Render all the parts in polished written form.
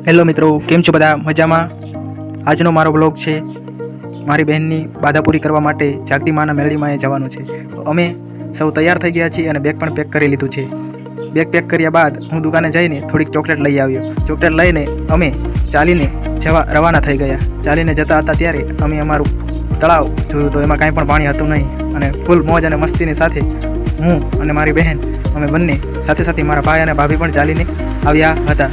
Hello મિત્રો, કેમ છો બધા? મજામાં? આજનો મારો બ્લોગ છે મારી બહેનની બાધા પૂરી કરવા માટે જાગતી માના મેળીમાં જવાનું છે. અમે સૌ તૈયાર થઈ ગયા છીએ અને બેગ પણ પેક કરી લીધું છે. બેગ પેક કર્યા બાદ હું દુકાને જઈને થોડીક ચોકલેટ લઈ આવ્યો. ચોકલેટ લઈને અમે ચાલીને રવાના થઈ ગયા. ચાલીને જતા હતા ત્યારે અમે અમારું તળાવ જોયું તો એમાં કાંઈ પણ પાણી હતું નહીં અને ફૂલ મોજ અને મસ્તીની સાથે હું અને મારી બહેન અમે બંને સાથે સાથે મારા ભાઈ અને ભાભી પણ ચાલીને આવ્યા હતા.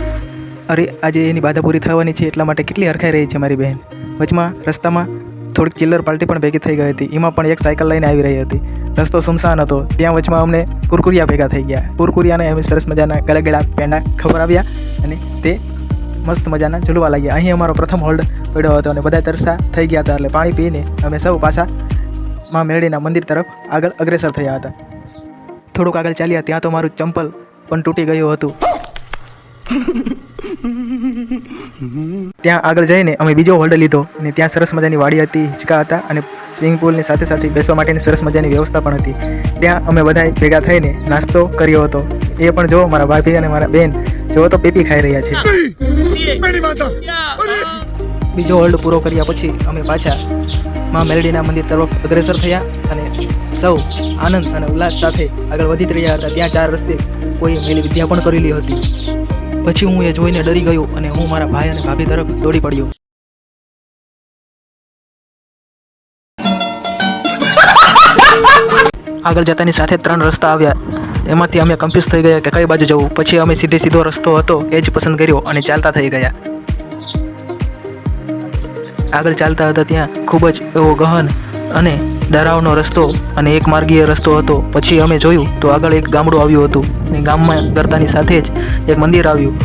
અરે આજે એની બાધા પૂરી થવાની છે એટલા માટે કેટલી હરખાઈ રહી છે મારી બહેન. વચમાં રસ્તામાં થોડીક ચિલ્લર પાર્ટી પણ ભેગી થઈ ગઈ હતી. એમાં પણ એક સાયકલ લઈને આવી રહી હતી. રસ્તો સુમસાન હતો. ત્યાં વચમાં અમને કુરકુરિયા ભેગા થઈ ગયા. કુરકુરિયાને અમે સરસ મજાના ગળા પેંડા ખવડાવ્યા અને તે મસ્ત મજાના ઝૂલવા લાગ્યા. અહીં અમારો પ્રથમ હોલ્ડ પડ્યો હતો અને બધા તરસા થઈ ગયા હતા. એટલે પાણી પીને અમે સૌ પાછા માં મેરડીના મંદિર તરફ આગળ અગ્રેસર થયા હતા. થોડુંક આગળ ચાલ્યા ત્યાં તો મારું ચંપલ પણ તૂટી ગયું હતું. ત્યાં આગળ જઈને અમે બીજો હોલ્ડ લીધો અને ત્યાં સરસ મજાની વાડી હતી, હિંચકા હતા અને સ્વિમિંગ પુલની સાથે સાથે બેસવા માટેની સરસ મજાની વ્યવસ્થા પણ હતી. ત્યાં અમે બધાએ ભેગા થઈને નાસ્તો કર્યો હતો. એ પણ જો મારા ભાભી અને મારા બેન જો તો પેપી ખાઈ રહ્યા છે. બીજો હોલ્ડ પૂરો કર્યા પછી અમે પાછા માં મેલડીના મંદિર તરફ અગ્રેસર થયા અને સૌ આનંદ અને ઉલ્લાસ સાથે આગળ વધી રહ્યા હતા. ત્યાં 4 રસ્તે કોઈ મેલી વિદ્યા પણ કરેલી હતી. પછી હું એ જોઈને ડરી ગયો અને હું મારા ભાઈ અને ભાભી તરફ દોડી પડ્યો. આગળ જતાની સાથે 3 રસ્તા આવ્યા. એમાંથી અમે કન્ફ્યુઝ થઈ ગયા કે કઈ બાજુ જવું. પછી અમે સીધો રસ્તો હતો એ જ પસંદ કર્યો અને ચાલતા થઈ ગયા. આગળ ચાલતા હતા ત્યાં ખૂબ જ એવો ગહન અને ડરાવનો રસ્તો અને એક માર્ગીય રસ્તો હતો. પછી અમે જોયું તો આગળ એક ગામડું આવ્યું હતું અને ગામમાં ગરતાની સાથે જ એક મંદિર આવ્યું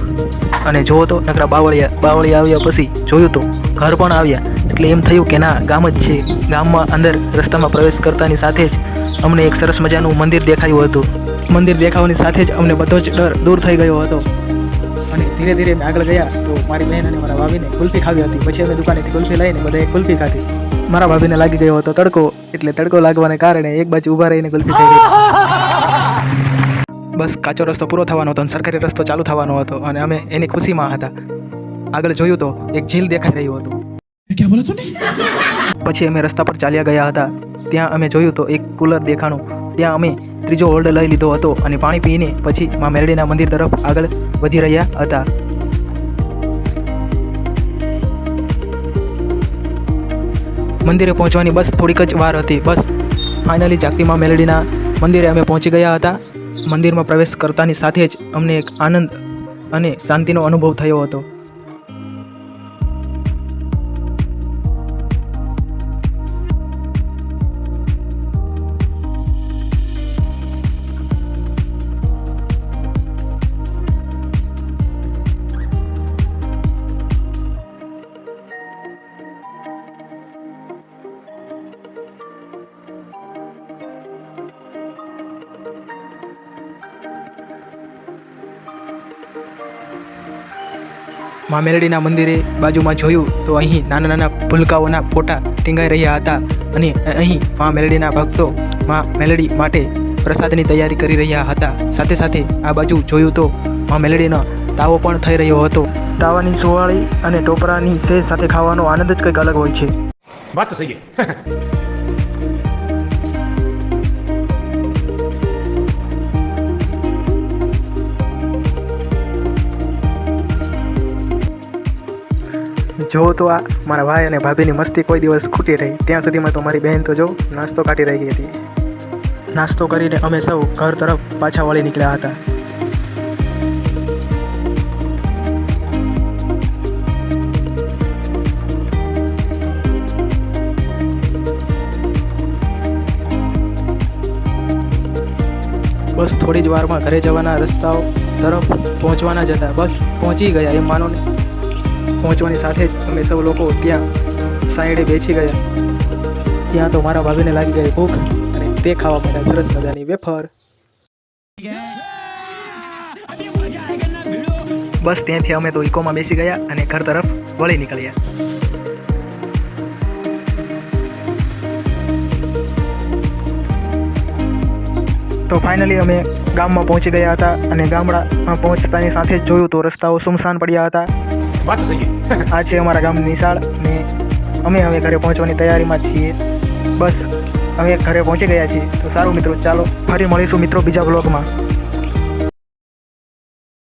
અને જોવો તો નકરા બાવળિયા આવ્યા. પછી જોયું તો ઘર પણ આવ્યા. એટલે એમ થયું કે ના, ગામ જ છે. ગામમાં અંદર રસ્તામાં પ્રવેશ કરતાની સાથે જ અમને એક સરસ મજાનું મંદિર દેખાયું હતું. મંદિર દેખાવાની સાથે જ અમને બધો જ ડર દૂર થઈ ગયો હતો અને ધીરે ધીરે આગળ ગયા તો મારી બહેન અને મારા ભાભીને કુલ્ફી ખાવી હતી. પછી અમે દુકાનેથી કુલ્ફી લઈને બધાએ કુલ્ફી ખાધી. મારા ભાભીને લાગી ગયો હતો તડકો, એટલે તડકો લાગવાને કારણે એક બાજુ ઊભા રહીને કુલ્ફી ખાઈ રહી. બસ કાચો રસ્તો પૂરો થવાનો હતો અને સરકારી રસ્તો ચાલુ થવાનો હતો અને અમે એની ખુશીમાં હતા. આગળ જોયું તો એક ઝીલ દેખાઈ રહ્યું હતું. પછી અમે રસ્તા પર ચાલ્યા ગયા હતા. ત્યાં અમે જોયું તો એક કુલર દેખાણું. ત્યાં અમે ત્રીજો હોલ્ડ લઈ લીધો હતો અને પાણી પીને પછી માં મેરડીના મંદિર તરફ આગળ વધી રહ્યા હતા. મંદિરે પહોંચવાની બસ થોડીક જ વાર હતી. બસ ફાઇનલી જાગતી માં મેલડીના મંદિરે અમે પહોંચી ગયા હતા. મંદિરમાં પ્રવેશ કરતાની સાથે જ અમને એક આનંદ અને શાંતિનો અનુભવ થયો હતો. માં મેલડીના મંદિરે બાજુમાં જોયું તો અહીં નાના નાના ભૂલકાઓના ફોટા ટીંગાઈ રહ્યા હતા અને અહીં માં મેલડીના ભક્તો માં મેલડી માટે પ્રસાદની તૈયારી કરી રહ્યા હતા. સાથે સાથે આ બાજુ જોયું તો માં મેલડીનો તાવો પણ થઈ રહ્યો હતો. તાવાની સુવાળી અને ટોપરાની સેજ સાથે ખાવાનો આનંદ જ કંઈક અલગ હોય છે. વાત તો સહી છે. જો તો આ મારા ભાઈ અને ભાભીની મસ્તી કોઈ દિવસ ખૂટી રહી. ત્યાં સુધીમાં તો મારી બહેન તો જો નાસ્તો કાઢી રહી હતી. નાસ્તો કરીને અમે સૌ ઘર તરફ પાછા વળી નીકળ્યા હતા. બસ થોડી જ વારમાં ઘરે જવાના રસ્તાઓ તરફ પહોંચવાના જ હતા. બસ પહોંચી ગયા એમ માનો ને. પહોંચવાની સાથે જ અમે સૌ લોકો ત્યાં સાઈડે બેસી ગયા. ત્યાં તો મારા ભાભીને લાગી ગઈ ભૂખ અને તે ખાવા માટે સરસ મજાની વેફર. બસ ત્યાંથી અમે તો ઇકોમાં બેસી ગયા અને ઘર તરફ વળી નીકળ્યા. તો ફાઇનલી અમે ગામમાં પહોંચી ગયા હતા અને ગામડામાં પહોંચતાની સાથે જ જોયું તો રસ્તાઓ સુમસાન પડ્યા હતા. बात सही है. આ છે અમારા ગામની નિશાળ ને અમે હવે ઘરે પહોંચવાની તૈયારીમાં જ છીએ. બસ અમે ઘરે પહોંચી ગયા છીએ. તો સારું મિત્રો, ચાલો ફરી મળીશું મિત્રો બીજા બ્લોગમાં.